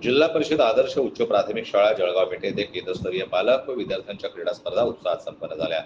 जिल्हा परिषद आदर्श उच्च प्राथमिक शाळा जळगाव पेठ येथे केंद्रस्तरीय पालक व विद्यार्थ्यांच्या क्रीडा स्पर्धा उत्साहात संपन्न झाल्या।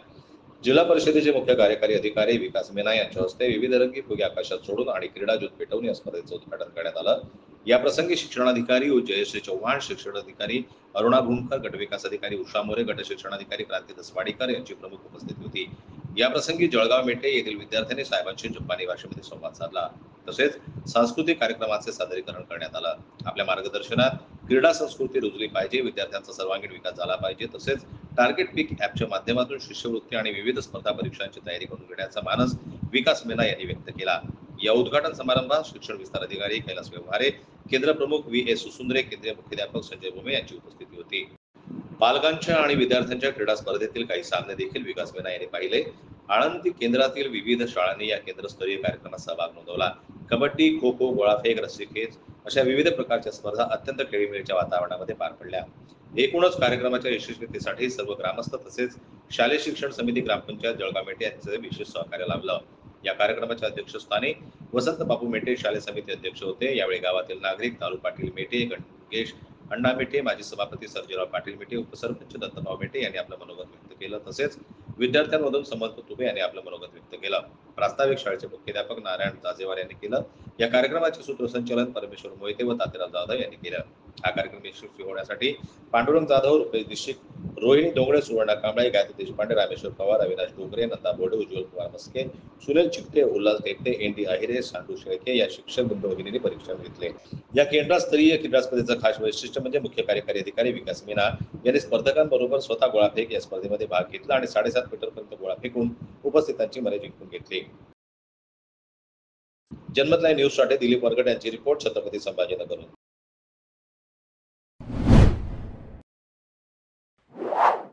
जिल्हा परिषदेचे मुख्य कार्यकारी अधिकारी विकास मीना यांच्या हस्ते विविध रंगी फुगे आकाशात सोडून आणि क्रीडा ज्योत पेटवून या स्पर्धेचं उद्घाटन करण्यात आलं। या प्रसंगी शिक्षणाधिकारी जयश्री चव्हाण, शिक्षणाधिकारी अरुणा भूमकर, गटविकास अधिकारी उषा मोरे, गट शिक्षणाधिकारी क्रांती दसवाडीकर यांची प्रमुख उपस्थिती होती। या प्रसंगी जळगाव मेटे येथील विद्यार्थ्यांनी साहेबांशी जपानी भाषेमध्ये संवाद साधला। तसेच सांस्कृतिक कार्यक्रमाचे सादरीकरण करण्यात आलं। आपल्या मार्गदर्शनात क्रीडा संस्कृती रुजली पाहिजे, विद्यार्थ्यांचा सर्वांगीण विकास झाला पाहिजे, तसेच टार्गेट पीक ॲपच्या माध्यमातून शिष्यवृत्ती आणि विविध स्पर्धा परीक्षांची तयारी करून घेण्याचा मानस विकास मीना यांनी व्यक्त केला। या उद्घाटन समारंभात शिक्षण विस्तार अधिकारी कैलास व्यवहारे, केंद्र प्रमुख व्ही.एस. सुसुंद्रे, केंद्रीय मुख्याध्यापक संजय भुमे यांची उपस्थिती होती। पालकांच्या आणि विद्यार्थ्यांच्या क्रीडा स्पर्धेतील काही सामने देखील विकास मीना यांनी पाहिले। आळंदी केंद्रातील विविध शाळांनी या केंद्रस्तरीय कार्यक्रमात सहभाग नोंदवला। कबड्डी, खो खो, गोळाफेक, रस्सीखेच अशा विविध प्रकारच्या स्पर्धा अत्यंत खेळीमेळीच्या वातावरणामध्ये पार पडल्या। एकूणच कार्यक्रमाच्या यशस्वीतेसाठी सर्व ग्रामस्थ तसेच शालेय शिक्षण समिती, ग्रामपंचायत जळगाव मेटे यांचे विशेष सहकार्य लाभलं। या कार्यक्रमाच्या अध्यक्षस्थानी वसंत बापू मेटे शालेय समिती अध्यक्ष होते। यावेळी गावातील नागरिक तालू पाटील मेटे, गणेश अण्णा मेटे, माजी सभापती सर्जेराव पाटील मेटे, उपसरपंच दत्तभाऊ मेटे यांनी आपलं मनोगत व्यक्त केलं। तसेच विद्यार्थ्यांमधून समर्थ तुबे यांनी आपलं मनोगत व्यक्त केलं। प्रास्ताविक शाळेचे मुख्याध्यापक नारायण जाजेवार यांनी केलं। या कार्यक्रमाचे सूत्रसंचालन परमेश्वर मोहिते व तातेराव जाधव यांनी केलं। हा कार्यक्रम यशस्वी होण्यासाठी पांडुरंग जाधव, रुपेश दीक्षित, रोहिणी डोंगरे, सुवर्णा कांबळे, गायत्री देशपांडे, रामेश्वर पवार, अविनाश डोंगरे, नंदा बोर्डे, उज्ज्वल कुमार मस्के, सुनील चिकटे, उल्हास टेकटे, एन.डी. अहिरे, सांडू शेळके या शिक्षक बंधू भगिनींनी परीक्षण घेतले। या केंद्रस्तरीय क्रीडा स्पर्धेचं खास वैशिष्ट्य म्हणजे मुख्य कार्यकारी अधिकारी विकास मीना यांनी स्पर्धकांबरोबर स्वतः गोळाफेक या स्पर्धेमध्ये भाग घेतला आणि 7.5 मीटरपर्यंत गोळा फेकून उपस्थितांची मने जिंकून घेतली। जन्मत लाईव्ह न्यूजसाठी दिलीप वरगड यांची रिपोर्ट, छत्रपती संभाजीनगर।